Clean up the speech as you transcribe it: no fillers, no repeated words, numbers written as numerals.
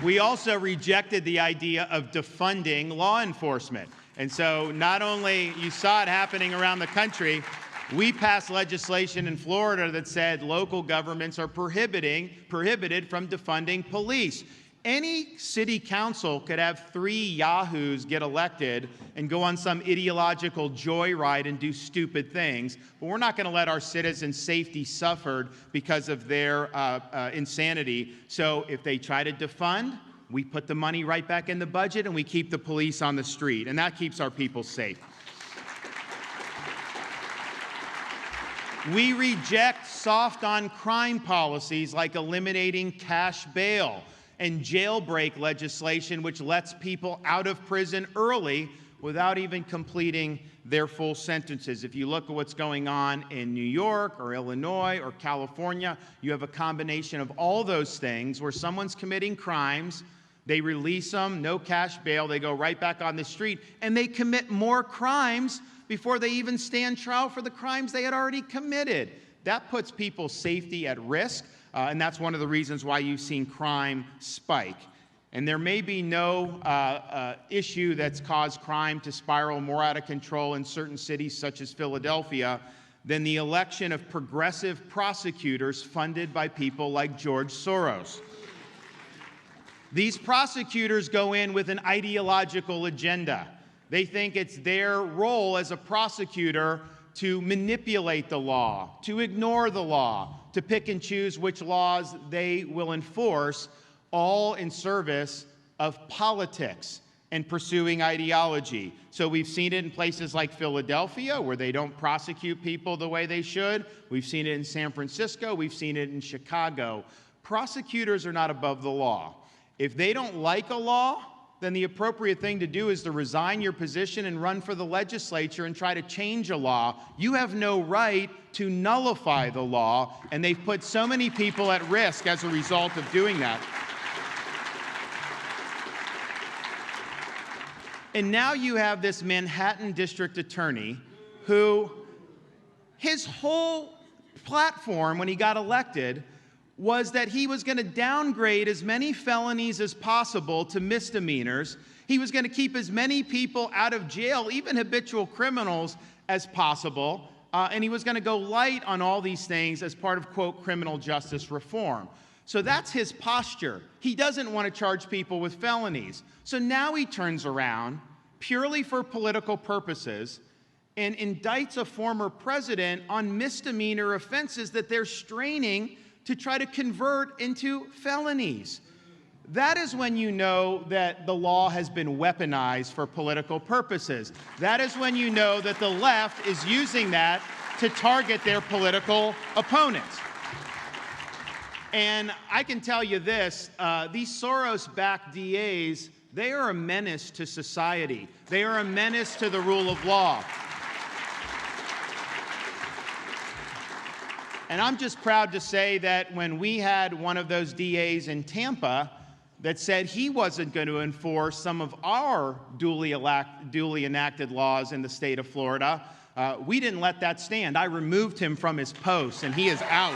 We also rejected the idea of defunding law enforcement. And so not only you saw it happening around the country, we passed legislation in Florida that said local governments are prohibited from defunding police. Any city council could have 3 yahoos get elected and go on some ideological joyride and do stupid things, but we're not going to let our citizens' safety suffer because of their insanity. So if they try to defund, we put the money right back in the budget and we keep the police on the street, and that keeps our people safe. We reject soft on crime policies like eliminating cash bail and jailbreak legislation, which lets people out of prison early without even completing their full sentences. If you look at what's going on in New York or Illinois or California, you have a combination of all those things where someone's committing crimes, they release them, no cash bail, they go right back on the street, and they commit more crimes before they even stand trial for the crimes they had already committed. That puts people's safety at risk. And that's one of the reasons why you've seen crime spike. And there may be no issue that's caused crime to spiral more out of control in certain cities, such as Philadelphia, than the election of progressive prosecutors funded by people like George Soros. These prosecutors go in with an ideological agenda. They think it's their role as a prosecutor to manipulate the law, to ignore the law, to pick and choose which laws they will enforce, all in service of politics and pursuing ideology. So we've seen it in places like Philadelphia, where they don't prosecute people the way they should. We've seen it in San Francisco. We've seen it in Chicago. Prosecutors are not above the law. If they don't like a law, then the appropriate thing to do is to resign your position and run for the legislature and try to change a law. You have no right to nullify the law, and they've put so many people at risk as a result of doing that. And now you have this Manhattan district attorney who, his whole platform when he got elected was that he was going to downgrade as many felonies as possible to misdemeanors. He was going to keep as many people out of jail, even habitual criminals, as possible. And he was going to go light on all these things as part of, quote, criminal justice reform. So that's his posture. He doesn't want to charge people with felonies. So now he turns around, purely for political purposes, and indicts a former president on misdemeanor offenses that they're straining to try to convert into felonies. That is when you know that the law has been weaponized for political purposes. That is when you know that the left is using that to target their political opponents. And I can tell you this, these Soros-backed DAs, they are a menace to society. They are a menace to the rule of law. And I'm just proud to say that when we had one of those DAs in Tampa that said he wasn't going to enforce some of our duly enacted laws in the state of Florida, we didn't let that stand. I removed him from his post, and he is out.